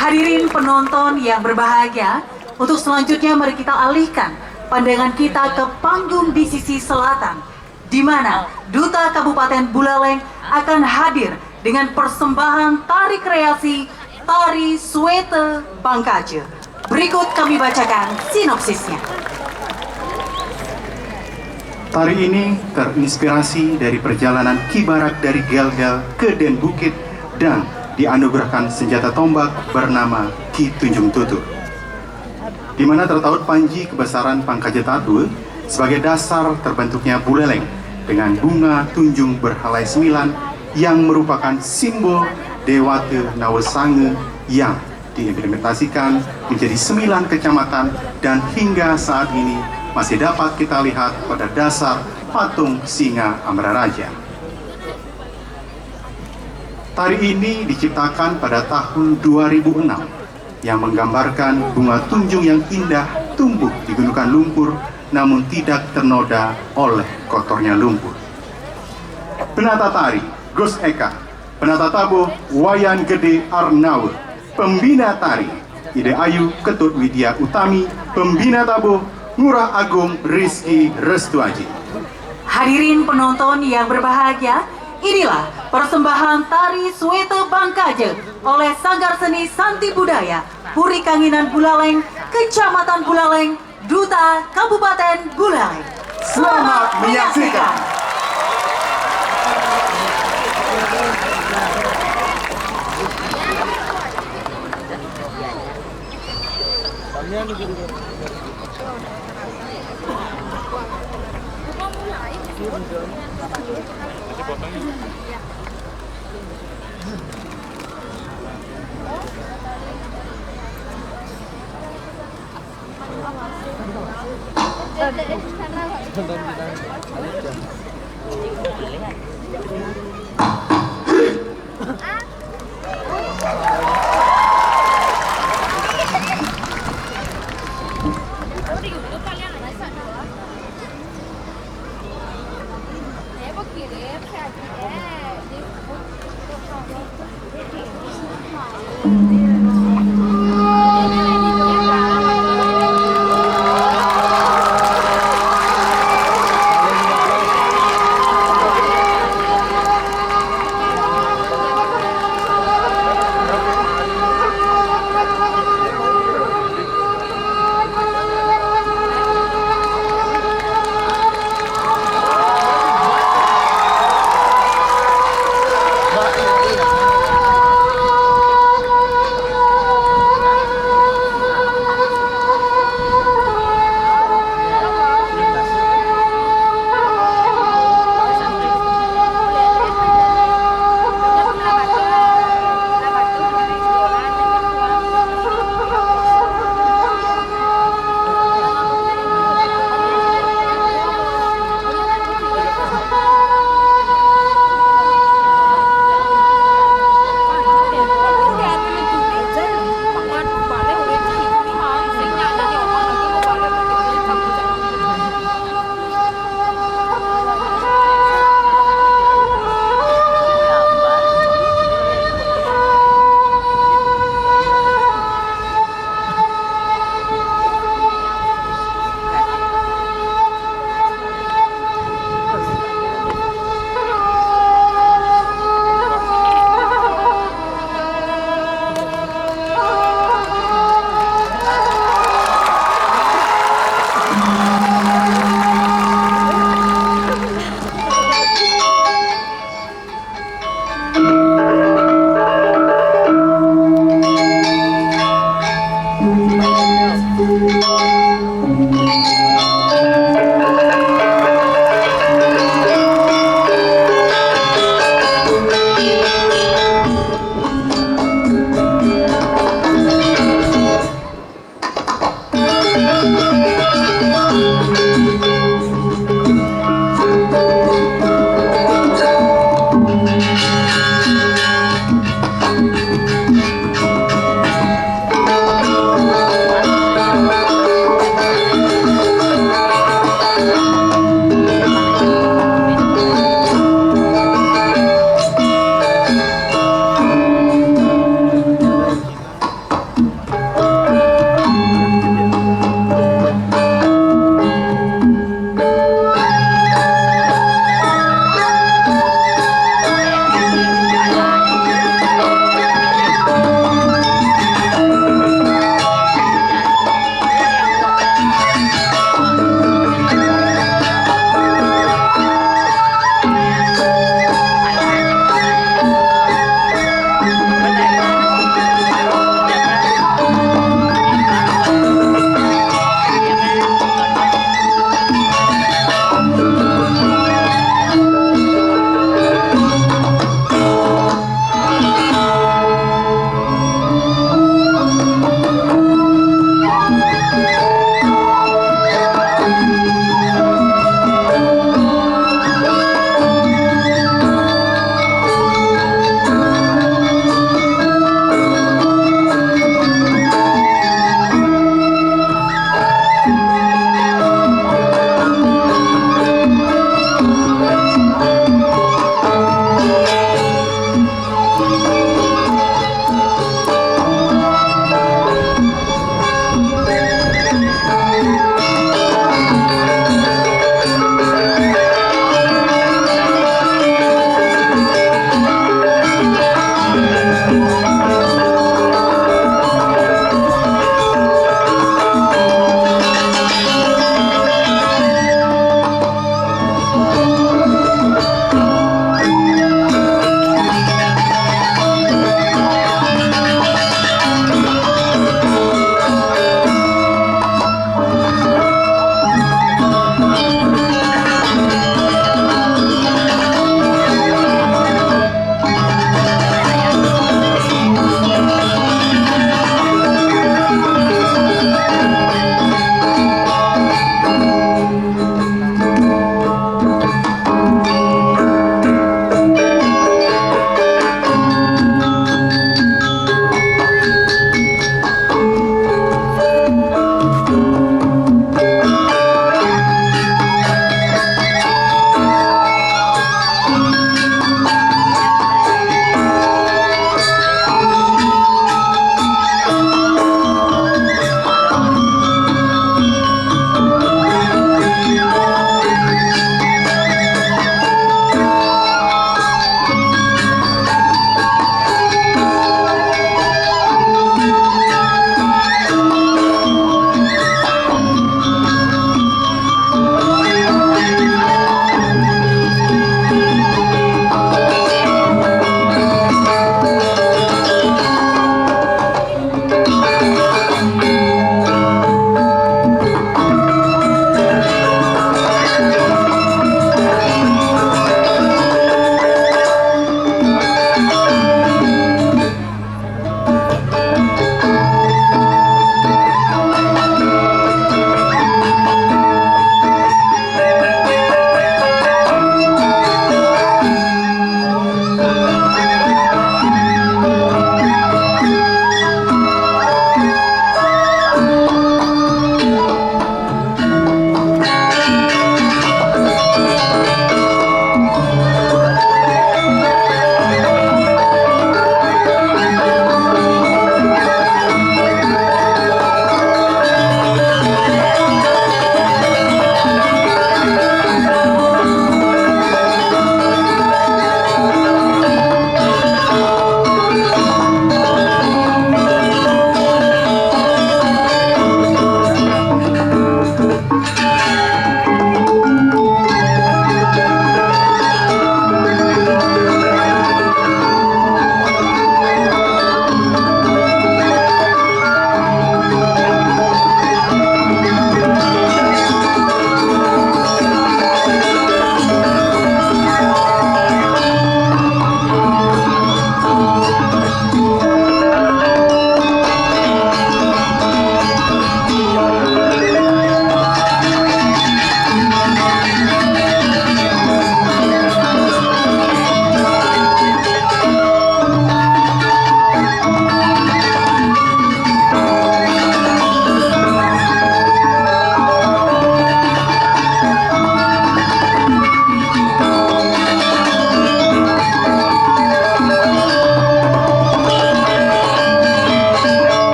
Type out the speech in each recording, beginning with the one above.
Hadirin penonton yang berbahagia, untuk selanjutnya mari kita alihkan pandangan kita ke panggung di sisi selatan, di mana Duta Kabupaten Buleleng akan hadir dengan persembahan tari kreasi Tari Suete Bangkaje. Berikut kami bacakan sinopsisnya. Tari ini terinspirasi dari perjalanan Ki Barak dari Gelgel ke Den Bukit dan dianugerahkan senjata tombak bernama Ki Tunjung Tutur, di mana tertaut panji kebesaran Bangkaje Tatu sebagai dasar terbentuknya Buleleng dengan bunga tunjung berhalai 9 yang merupakan simbol Dewata Nawesange yang diimplementasikan menjadi 9 kecamatan dan hingga saat ini masih dapat kita lihat pada dasar patung Singa Amraraja. Tari ini diciptakan pada tahun 2006 yang menggambarkan bunga tunjung yang indah tumbuh di gunungan lumpur namun tidak ternoda oleh kotornya lumpur. Penata tari Gus Eka, penata tabuh Wayan Gede Arnawe, pembina tari Ide Ayu Ketut Widya Utami, pembina tabuh Ngurah Agung Rizky Restuaji. Hadirin penonton yang berbahagia, inilah persembahan Tari Suete Bangkaje oleh Sanggar Seni Santi Budaya Puri Kanginan Buleleng, Kecamatan Buleleng, Duta Kabupaten Buleleng. Selamat menyaksikan.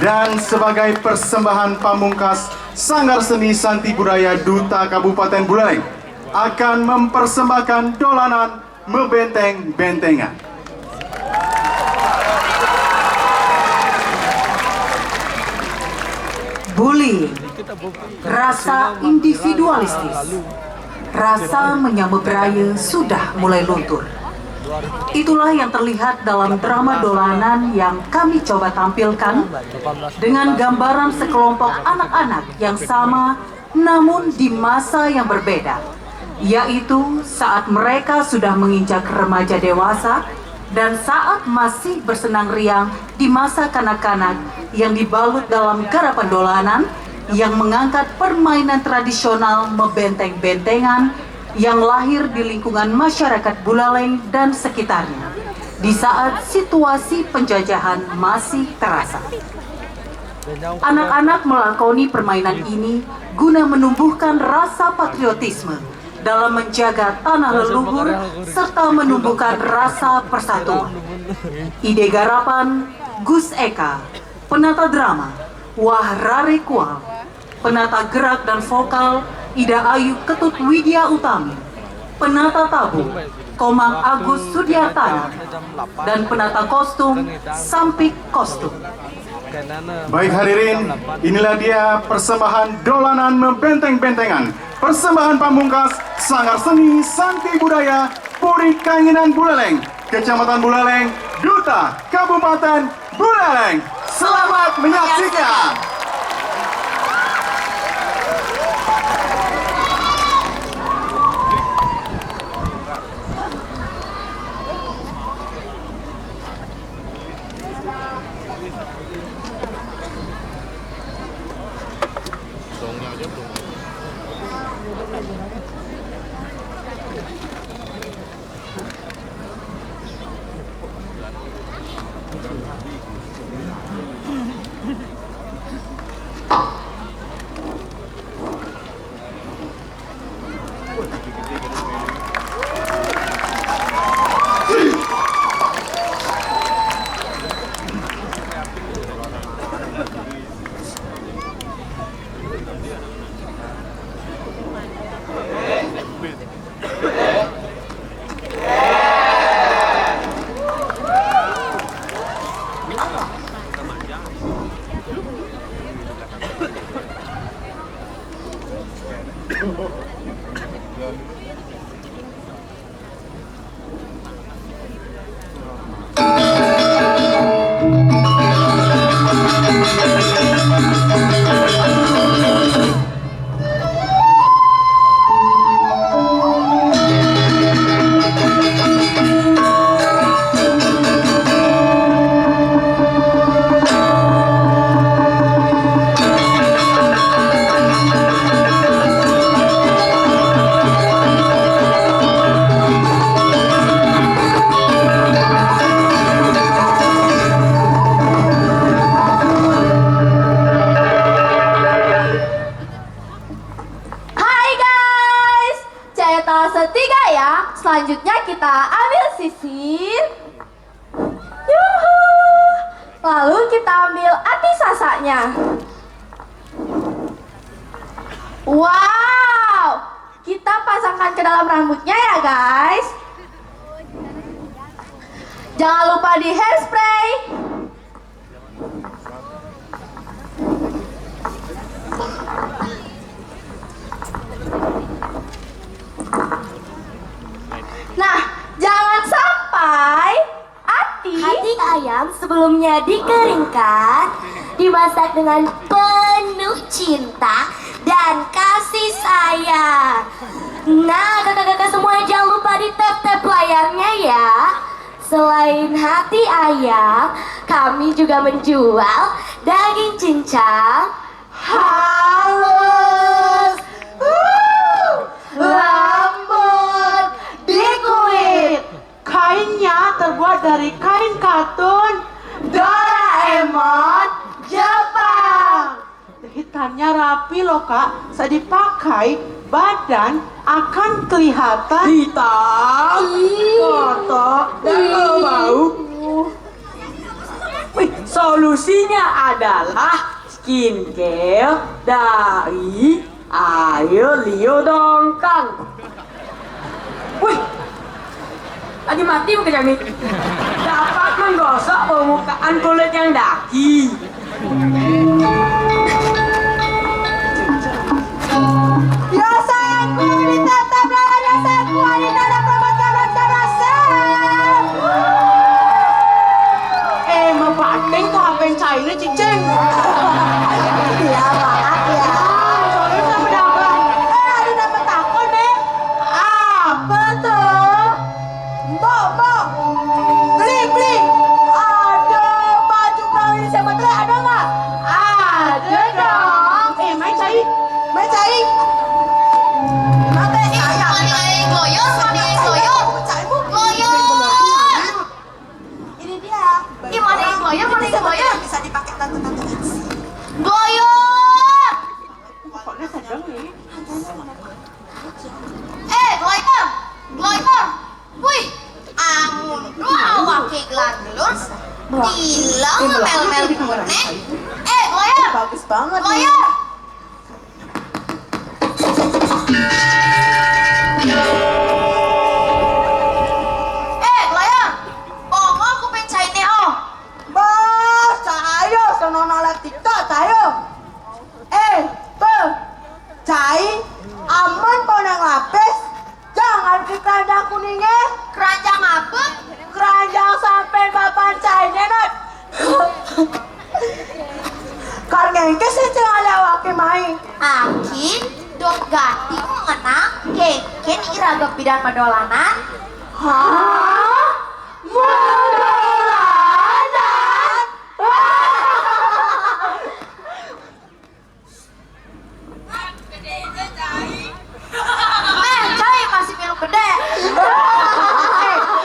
Dan sebagai persembahan pamungkas, Sanggar Seni Santi Budaya Duta Kabupaten Buleleng akan mempersembahkan dolanan membenteng-bentengan. Bullying, rasa individualistis, rasa menyambut raya sudah mulai luntur. Itulah yang terlihat dalam drama dolanan yang kami coba tampilkan dengan gambaran sekelompok anak-anak yang sama namun di masa yang berbeda, yaitu saat mereka sudah menginjak remaja dewasa dan saat masih bersenang riang di masa kanak-kanak yang dibalut dalam garapan dolanan yang mengangkat permainan tradisional membenteng-bentengan yang lahir di lingkungan masyarakat Buleleng dan sekitarnya di saat situasi penjajahan masih terasa. Anak-anak melakoni permainan ini guna menumbuhkan rasa patriotisme dalam menjaga tanah leluhur serta menumbuhkan rasa persatuan. Ide garapan Gus Eka, penata drama Wahrare Kual, penata gerak dan vokal Ida Ayu Ketut Widya Utami, penata tabu Komang Agus Sudiartana, dan penata kostum Sampik Kostum. Baik hadirin, inilah dia persembahan dolanan membenteng-bentengan, persembahan pamungkas Sanggar Seni Santi Budaya Puri Kanginan Buleleng, Kecamatan Buleleng, Duta Kabupaten Buleleng. Selamat menyaksikan. Selanjutnya kita ambil sisir. Yuhu. Lalu kita ambil arti sasaknya. Wow, kita pasangkan ke dalam rambutnya ya guys. Jangan lupa di hairspray. Nah, jangan sampai hati ayam sebelumnya dikeringkan, dimasak dengan penuh cinta dan kasih sayang. Nah, kakak-kakak semua jangan lupa di tap-tap layarnya ya. Selain hati ayam, kami juga menjual daging cincang halus, lembut, dikuit. Kainnya terbuat dari kain katun Doraemon Jepang. Jahitannya rapi loh kak. Saat dipakai badan akan kelihatan hitam, kotor, dan bau. Wih, so Solusinya adalah skincare dari air liu dongkang. Wih, lagi mati muka Jami. Dapat menggosok permukaan kulit yang daki. Ya sayangku, ditetaplah ada sayangku wanita dan perempuan rasa-rasa. Mau bating tuh apa yang cairnya cicing. Ya maaf ya. Soalnya sama dapat. Ada dapat takut deh. Apa tuh? Mbok. Beli. Ada baju brownies sama telur ada nggak? Ada dong. Main cair. Mata saya. Gloyor. Ini dia. Ih, mana yang gloyor? Bisa dipakai tante-tante Nancy. Gloyor. Pokoknya sedang nih. Gloyor. Wih, angun awak glandulur. Tilang mel-mel kuning. Gloyor. Bagus banget nih. Gloyor. Gloyor. Pongo aku pengen cair nih, oh. Bos, tayo sono nolak TikTok tayo. Cai aman ponang lapis. Jangan ke keranjang kuningnya. Keranjang apa? Keranjang sampai bapak cai nenat. Karena itu sih jangan lewat main. Aki dok ganti mengenang keken iraga pidan madolanan. Hah? Modalanan? Cai masih milu gede.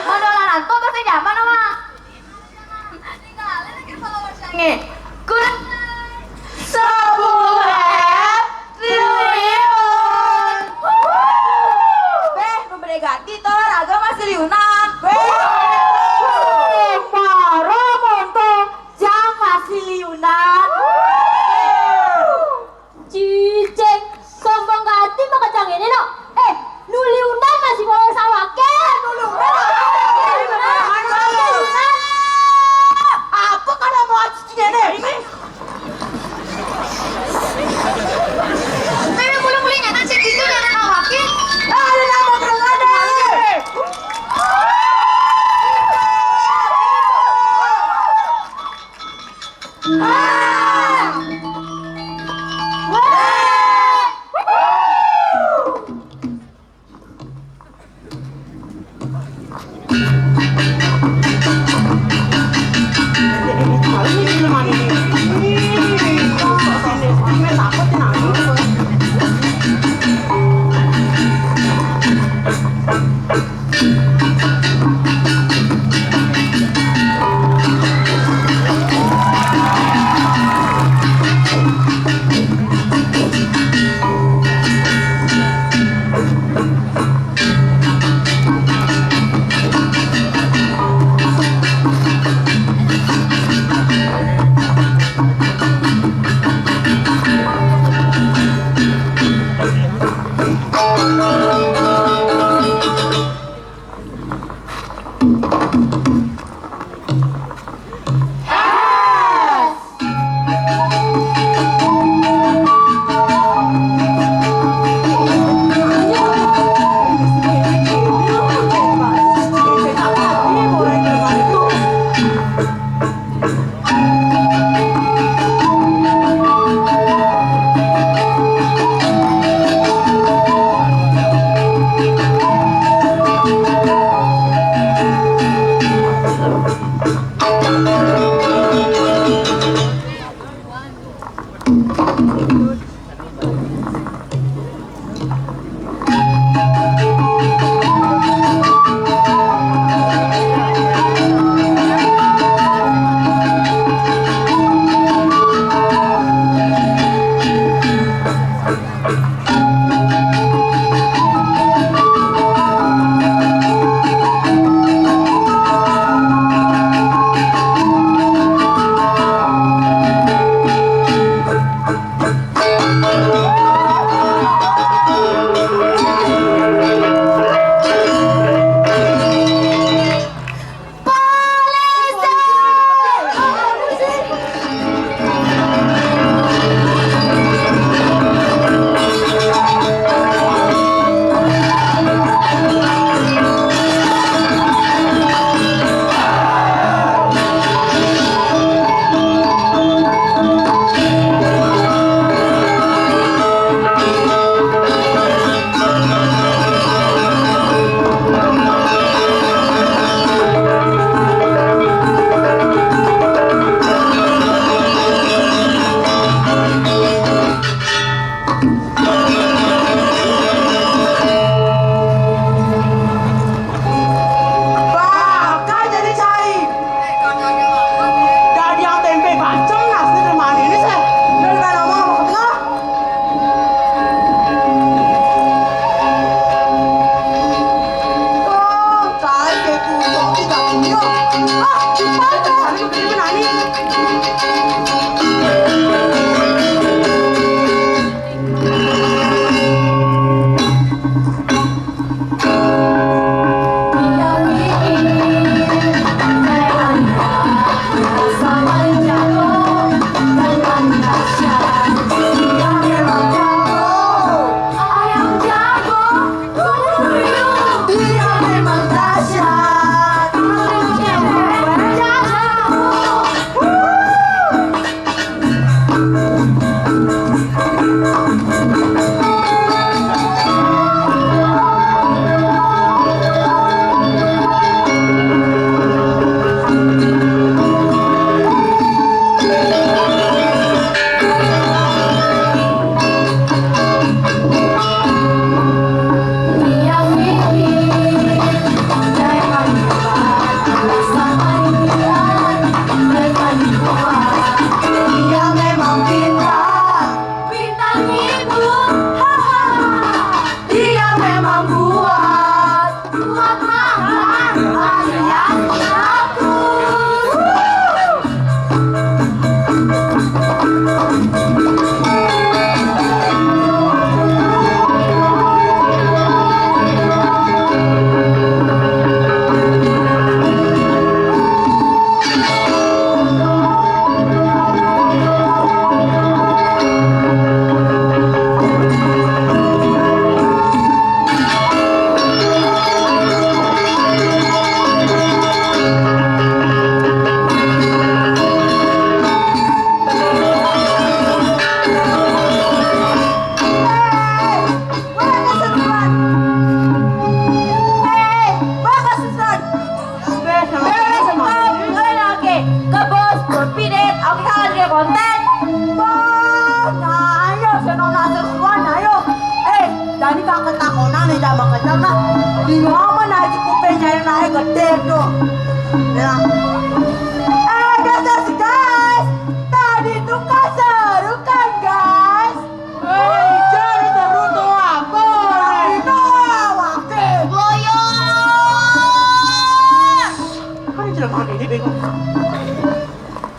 Madolanan tuh bahasa Jawa nama. Nih, kurang Sebulan triliun. Memberi ganti toh raga masih liunan. Maro monto jang masih liunan. Cicing, sombong ganti maka jang ini no. Nu liunan masih mau sawake. Nu liunan. Apa kan mau cucinya deh? Tapi mulai nyata cek itu dan awaki. Ada nama berengada.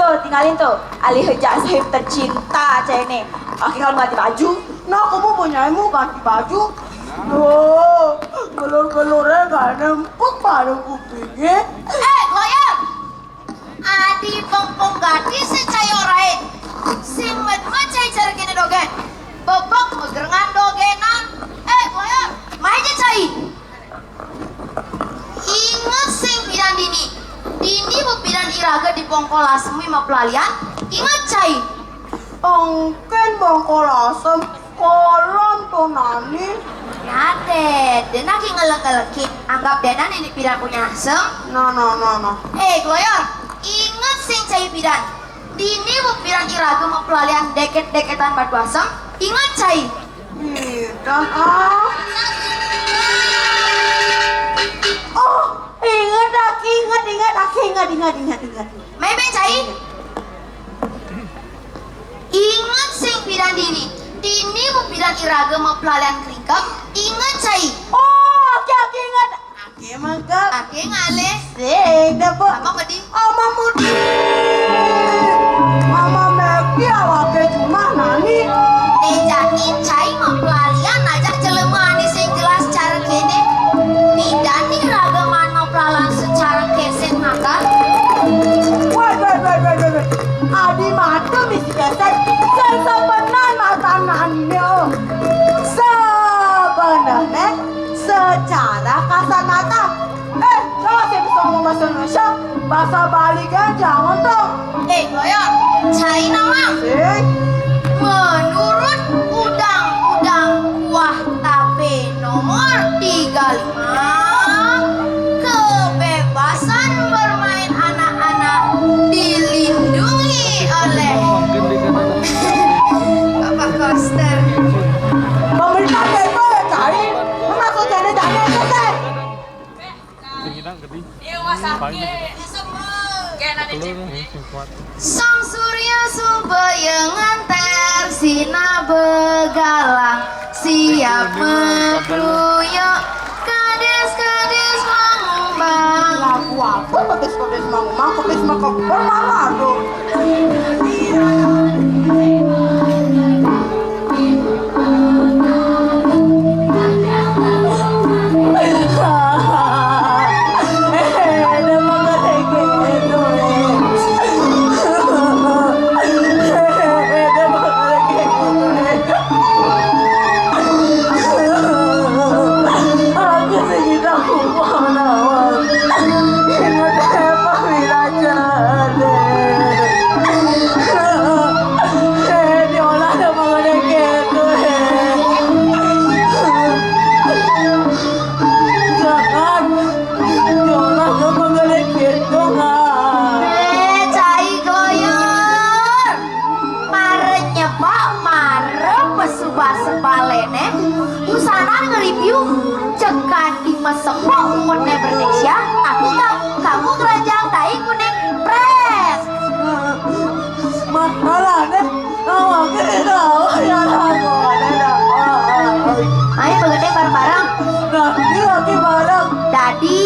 Tuh, tinggalin tuh. Ali hejak sahib tercinta cene. Akhirnya ganti baju. Nah, kamu punyamu ganti baju. Oh, gelur-gelurnya gak nempuk pada kupingnya. Goyang! Adi pengpong gadis secai orain. Sing met-met cai cari kini dogen. Bebek megerengan dogenan. Goyang! Main cai. Ingat sing bidan dini. Dini bebidan iraga di pongkolasmu ima pelalian. Ingat cai. Ongken bongkolasem kolom tuh nani. Nyate, dena ki ngelek-ngelekin. Anggap dena ini bidan punya asem. No. Gloyor, ingat sing cai bidan. Dini bebidan iraga mau pelalian deket-deketan batu asem. Ingat cai. Bidan Oh, ingat. Mebe cai. Ingat sing bidan dini. Dini bebidan iraga mau pelalian keringkap. Ingat cai. Oh, aki ingat. Aki mangkap. Ake ngale. Sing dapat. Apa kedi? Ama mudi. Mama Meki awake cuma nani. Jadi cai mau pelalian aja jelema ani sing jelas cara kene. Bidan iraga mau pelalian secara keset makan. Wait. Adi mata misi keset. Sebenarnya mata nani oh. Sebenarnya secara kasar mata. Jangan saya bisa ngomong bahasa Indonesia. Bahasa Bali kan jangan dong. Gloyor, cai nama. Sing. Menurut undang-undang kuah tape nomor 35, kebebasan bermain anak-anak dilindungi oleh Bapak Koster. Pemerintah itu ya cari. Masuk cari keset. Sang surya subayangan tersina begalang, siap mekruyuk kades-kades mangembang. Lagu apa petis-petis mang petis makok bermarah tuh. Dadi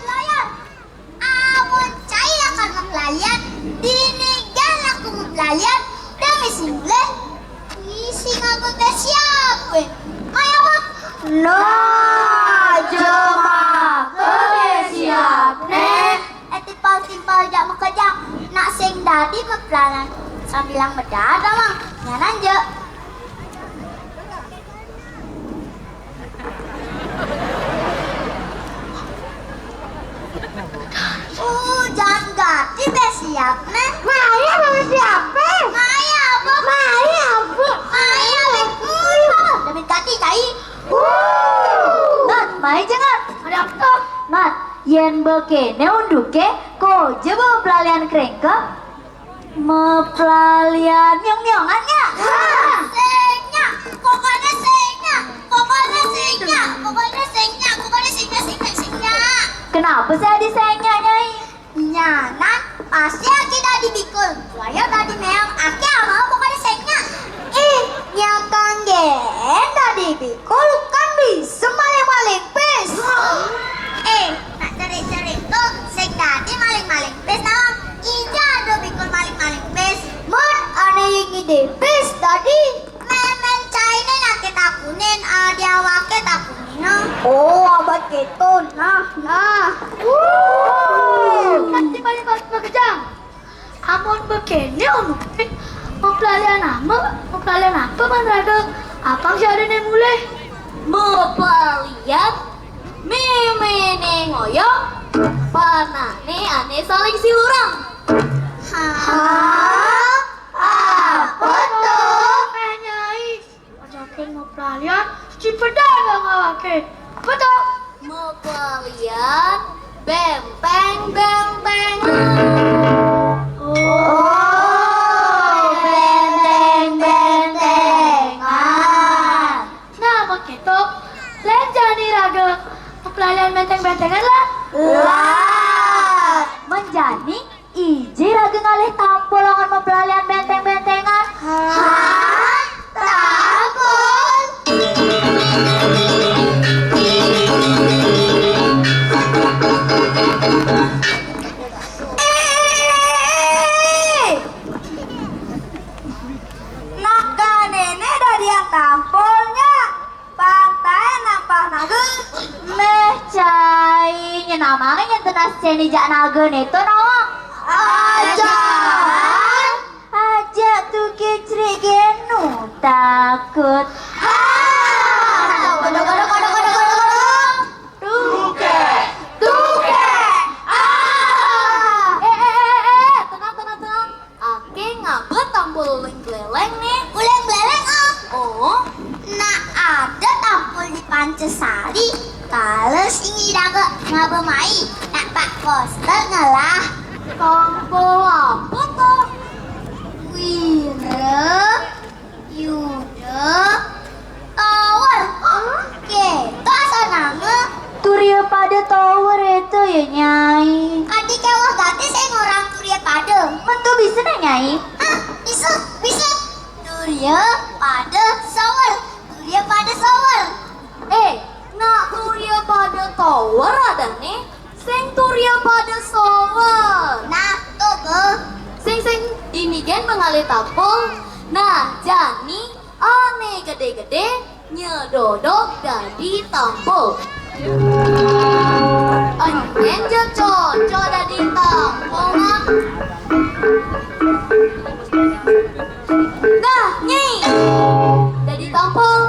Layan, amun cai akan mempelayan, dini galak aku mempelayan, demi single, isi ngabut siapa? Maya bang. No, cuma siap nih. Timpal jak mekejang, nak sing dadi mempelayan, sambilang medada mang, nyanan je. Jangan ganti deh siap nih. Maya mau siapa? Maya apa? Maya apa? Maya demi ganti cai. Nat, Maya jangan. Ada apa? Nat, yen bekene unduke, ko jebo pelalian kerengke. Mepelalian nyong-nyongannya. Sengnya, pokoknya sengnya, pokoknya sengnya, pokoknya sengnya, pokoknya sengnya. Kenapa saya disayangnya, Nyai? Nyanan pasti aki tadi bikul, saya tadi meong aki ama pokoknya sengnya. Nyakang gen tadi bikul kan bisa maling-maling pes. Nak cari-cari tuh seng tadi maling-maling pes tawang. Ija ada bikul maling-maling pes. Mun ane yang ide pes tadi. Memen caine nak ketakunin, dia wake takunin. Oh, abad gitu. Nah. Nanti balik kejang. Amun begini unuke mempelalian apa manraga? Apang si ada nih mulai? Mepelian mimene ngoyong panane ane saling silurang. Hah? Apa tuh? Nyai, ajakin mempelalian si pedagang ngawake. Apa tuh? Mepelian bempeng. Bentengan. Nah, begitu. Lain jadi raga pelalian benteng-bentengan lah. Menjadi iji raga ngalih tampolangan mempelalian benteng-bentengan. Hah? Takut? Naga nenek dari yang tampolnya pantai nampah naga. Meh cai nyenamangin yang tenas ceni jak naga neto nawang. Aja tuh kecri genu takut. Tenang. Ake ngabet tampul uleng-beleng nih. Uleng-beleng oh? Nah ada tampul di Pancasari. Kalau singi daga ngabemai. Nak pak poster ngalah. Tampul apa tuh? Wira, Yuda, Tower. Kita sananga. Turia pada tower itu ya nyai. Adik kewah ganti saya ngorang turia pada. Mentu bisa nih nyai. Hah? Bisa. Turia pada sower. Nak turia pada tower ada nih. Sing turia pada sower. Nah, tuh be. Sing ini kan mengalir tapol. Nah, jani ane gede-gede nyedodok dari tampol. Anjen cocok dari tampol nak. Nah, nyai dari tampol.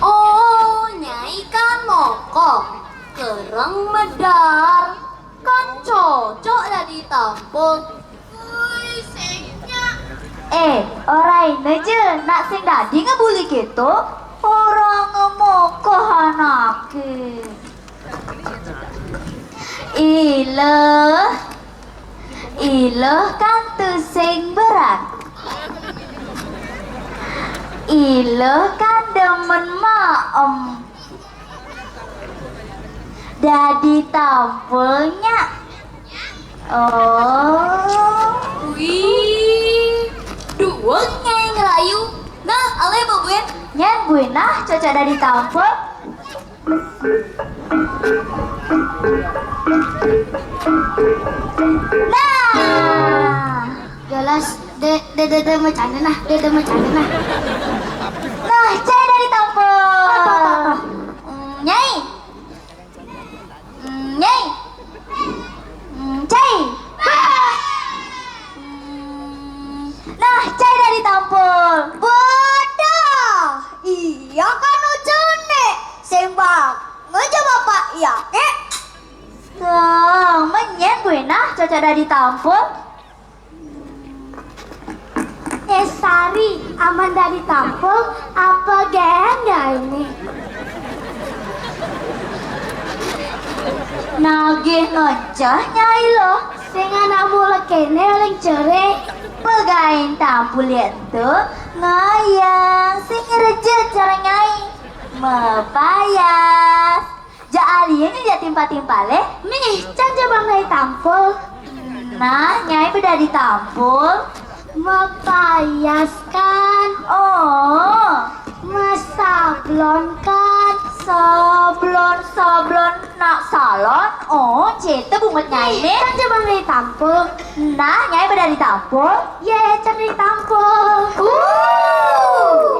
Oh, nyai kan mokok, kereng medar, kan cocok dari tampol. Orang ini aja nak sing dadi ngebuli gitu. Orang ngemokoh anake. Ileh kan tusing berat. Ileh kan demen maem. Dadi tampulnya. Oh. Wih, dua nyai ngerayu. Nah, ale babuin. Nyen buinah cocok dari tampul. Nah, jelas de macam nah, de macam nah. Nah, cai dari tampul. Nyai. Nyai. Cai. Nah, cai dari tampul. Bodoh. Iya kan ujune. Sembang. Ngeja bapak iya ke? Tuh, menyen buenah cocok dari tampul. Sari, aman dari tampul. Apa gengga ini? Nagih ngocah nyai lo. Sing anak mula kene oleh cere. Pegain tampul itu ngayang. Sing reje cara nyai. Mepayas. Jaalien dia timpa-timpa leh. Nih, can bang dari tampul. Nah, nyai beda di tampul. Mepayas kan. Oh, masablon kan. Sablon nak salon. Oh, cete bunget nyai nih. Can bang dari tampul. Nah, nyai beda di tampul. Ye, can dari tampul.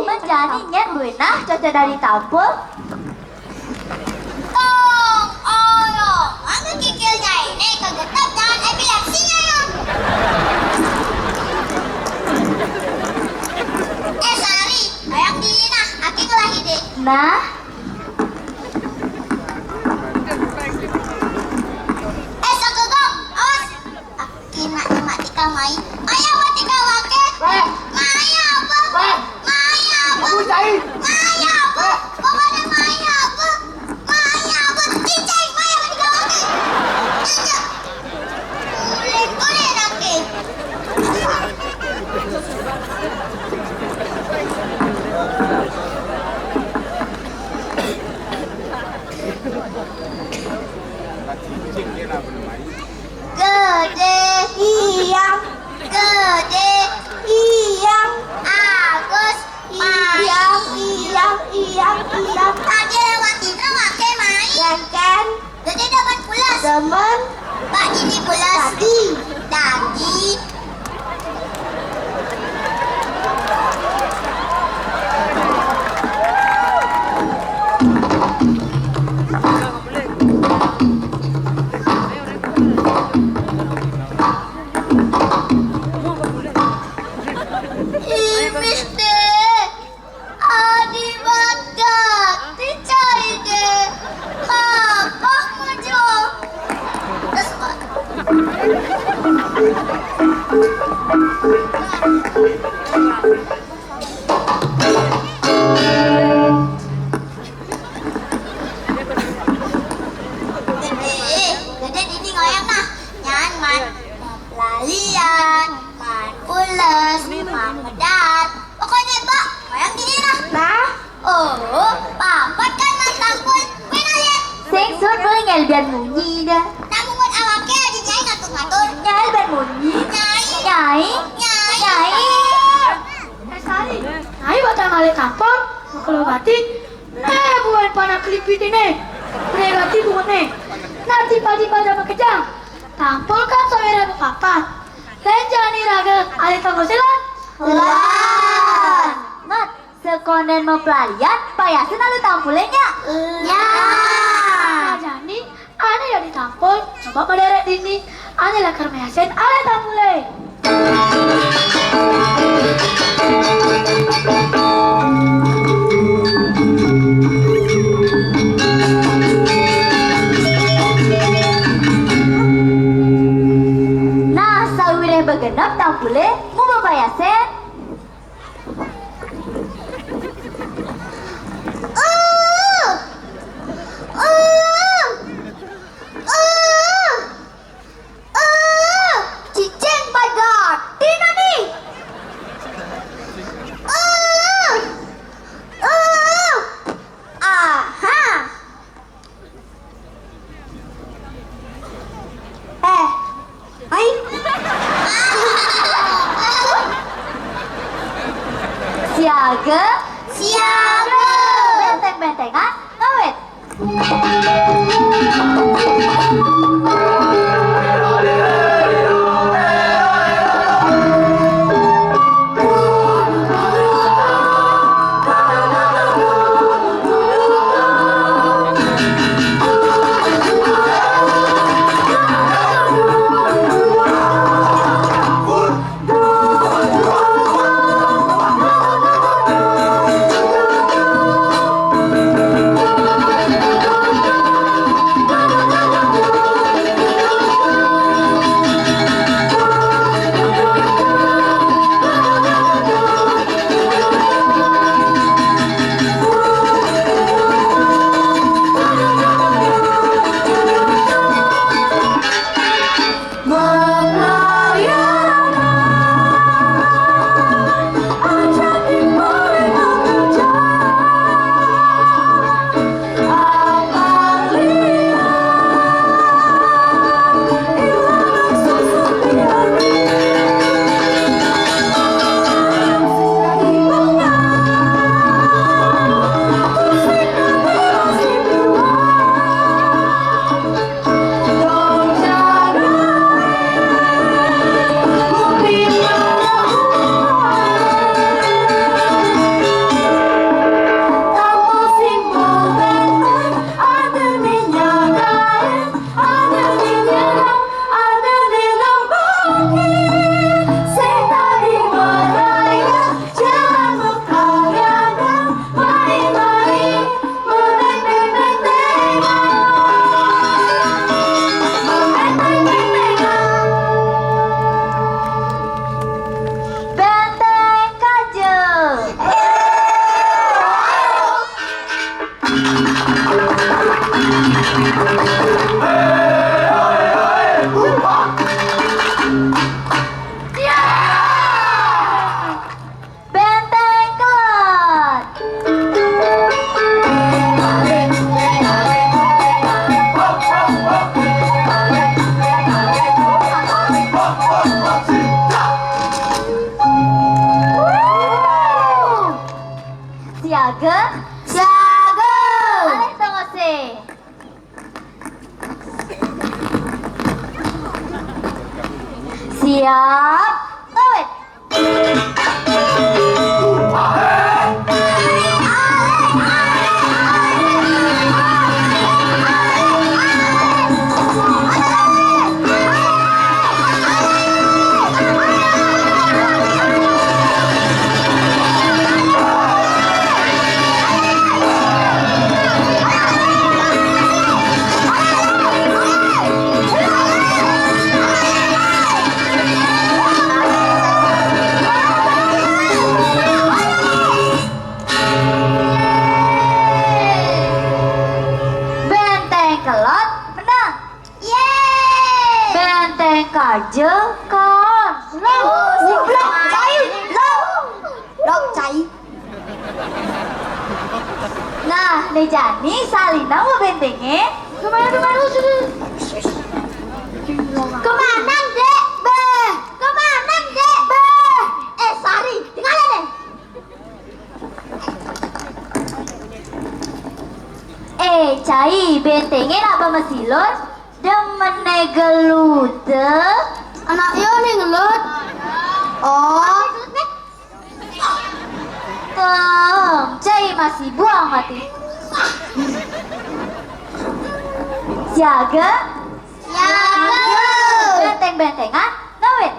Menjadi nyen buenah cocok dari tampul. Tong, oyo. Angga kikilnya ini kegetap jangan epilepsinya ya. Sari, ayang dina, aki ngelahi deh. Nah, Sagegong, awas. Aki nak mati kamai. Ayah mati kawake. Maya apa? Maya apa? Maya apa? Pokoknya Maya apa? Maya apa? Cincai Maya mati kawake. Cincai. Ule nake. Gede iyang, gede iyang, Agus iyang. Tadi lewatin wake main. Kan? Gede dapat pulas. Temen. Pak ini pulas. Dagi. Imis deh, adi bagat, dicari deh, apa muncul? Terus Pak. Gede ini ngoyang nah, nyaman, lalian, man pules, man medat, pokoknya Pak, ngoyang gini nah. Nah, Oh, papat kan man tampul, pernah lihat? sing sun boleh ngelbian munyi dah. Namun buat awaknya aja nyai ngatur-ngatur. Nyai ban munyi. Nyai, Nyai. nyai. Nyai. Sari, ayo batang kali tampol, kalau batik, bukan panah kelipit ini, berarti bukan nih. Nanti pagi-pagi sama kejang, tampol kan soalnya papat. Lain jangan iraga, ada tanggung silan. Lan. Mat, sekonden mau pelarian, payasin ada tampulnya. Ya. Nah, jadi, aneh dari tampol, coba menderet ini, aneh lah kermeasen, ada tampulnya. Nah, sawireh begenap tampule, mau bapayasen. Hai. Siaga, Siaga. benteng-bentengan, ngawet. Benteng Kajel. Benteng Kelot. Siaga, Siaga. alih tongose. Siap, ngawet. Benteng Kelot menang. Yeay. Benteng Kajel kalah. Blok cair. Blok cair. Nah, Nejani Salina mau bentengnya. Kemana? Kemana, Dek? Beh. Kemana, Dek? Beh. Sari, tinggalin deh. Cai bentengnya apa mesilun? Demene gelute. Anak yo nih ngelut. Oh. Cai masih buang mati. Siaga. Siaga. Benteng-bentengan, ngawet.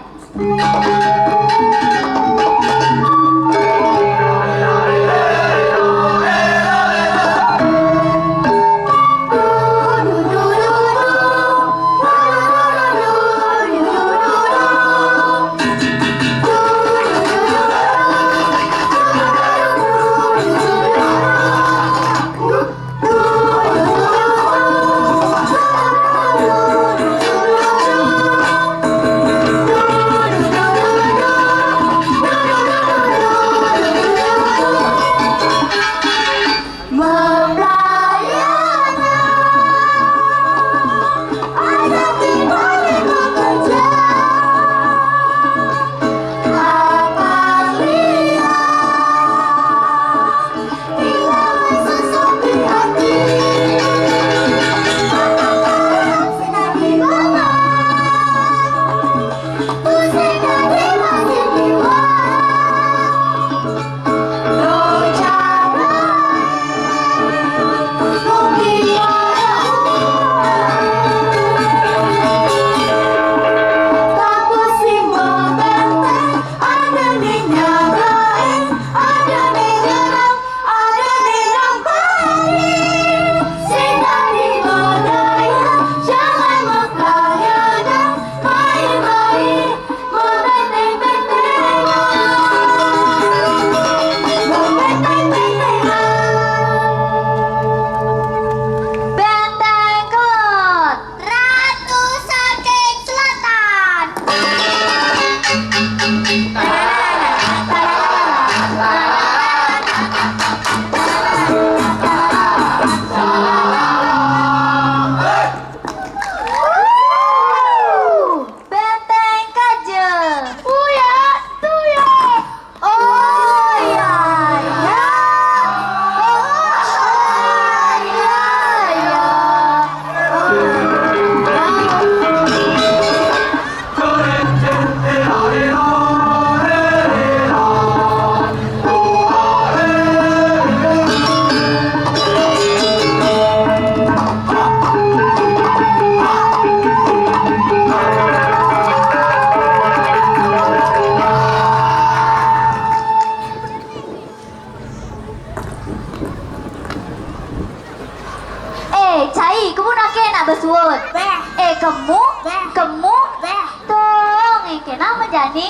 Jani?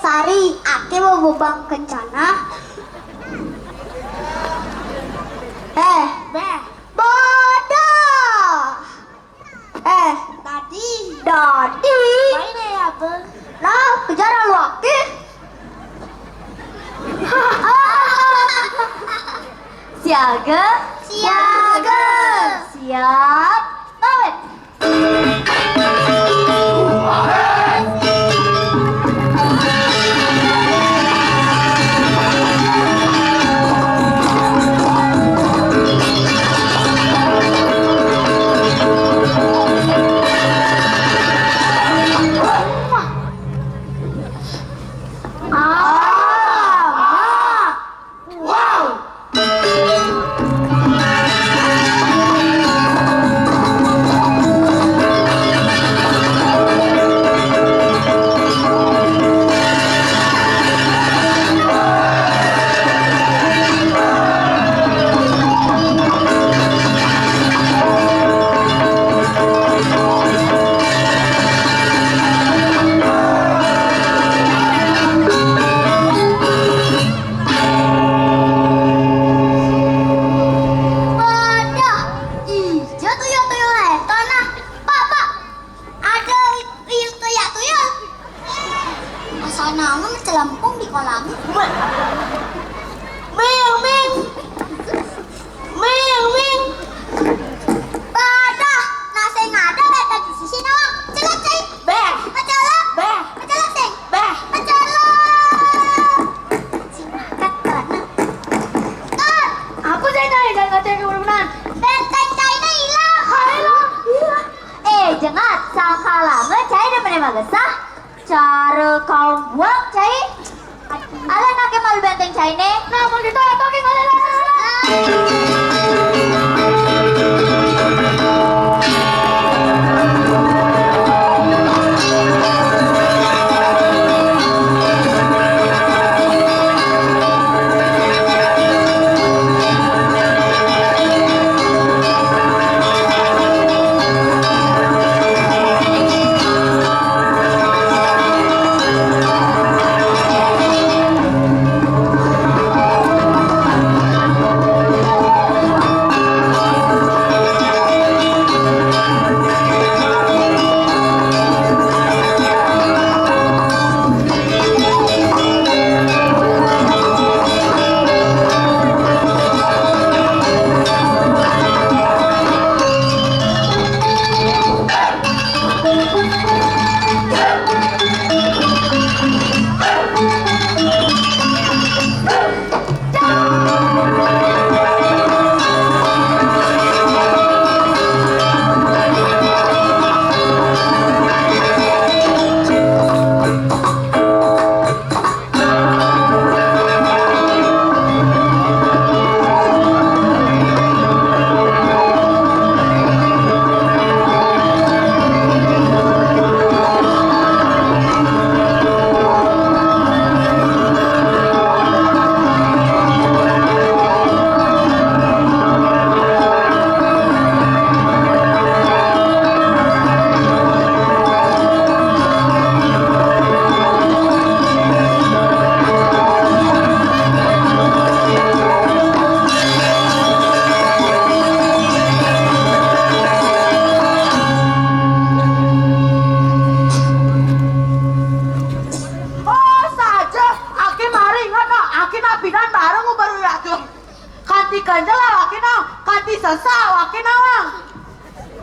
Sari, Ake mau bubang kencana. Bodoh. Dadi. Mana ya, Bang? Nah, kejar lu Ake. Siaga. Siap. Kawin. Celampung di kolam. Ming. Pada nasi ngada beta di sisi nawang. Celak cai. Beh. Acelak. Beh. Acelak sing. Beh. Acelak. Singkat kana. Apa saya nanya jangan ngatain kebenaran? Benteng cai na hilang. Jangan sakalama cai da mana magesah. Cara kau buang cai. Ala nake mal benteng cai ne. Nah, mau kita pakai ngalela.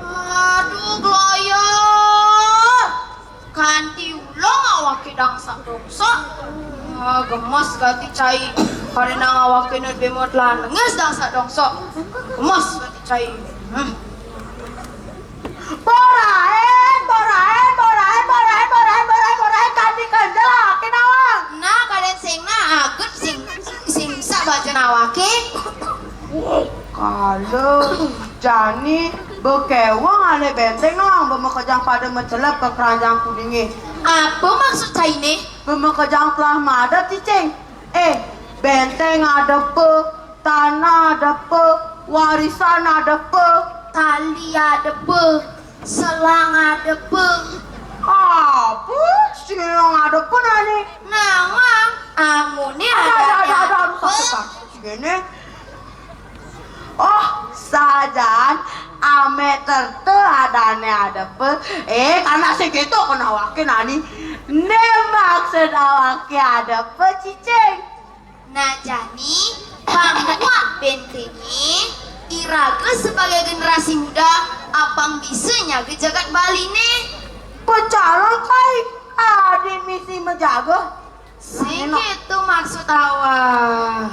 Aduh, gloyor. Kanti ulang awak kidang sakdongsa. Gemas ganti cai. Karena awak kena bemot lanenges dang sakdongsa. Gemas ganti cai. Borahen kanti kanjela awake nawang. Nah, kalian singna agut sing sak baju nawake. Kalau Jani bekewang ale benteng nawang bemekejang pada mencelap ke keranjang kudingi. Apa maksud cai ini? Bemekejang telah madap cicing. Benteng ada pe, tanah ada pe, warisan ada pe, Tali ada pe, selang ada pe. apa yang ada pun ane. Namang, amune ada. Gini. Oh, sajan ame terte ada pe. Karena segitu kena wakin ani. Ne maksud awake ada pe cicing. Nah jadi, bahwa bentengi Iraga sebagai generasi muda apang bisanya ke jagat Bali nih. Pecalang kai ada misi menjaga. Segitu maksud awak.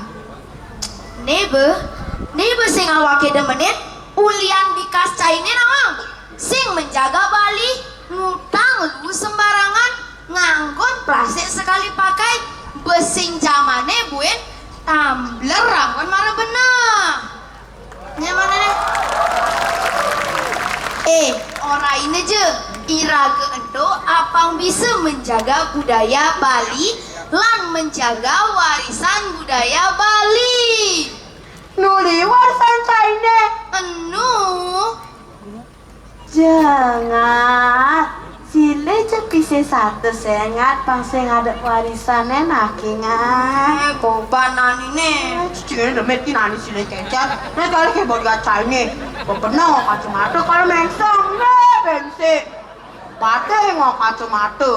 Nebe sing awake demenin ulian bikas caine nawang. Sing menjaga Bali ngutang lu sembarangan nganggon plastik sekali pakai besing zamane buen tumbler ranggon marah bener. Nyaman nih. Ora ini je Iraga endo apang bisa menjaga budaya Bali lan menjaga warisan budaya Bali. Nuli warisan caine. Enu Jangan sile cepise satu sengat pangse ngadep warisannya nakingan. kobanan ini. Cicing demet nani sile cecat. Nah kali ke boga caine. Bebenang kacamata kalau mengsang deh bensi. Pate ngok kacamata.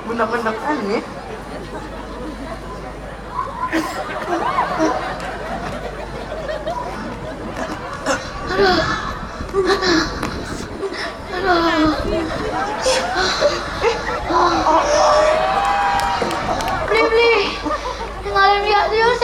Bener-bener kan nih. Beli, tinggalin dia terus.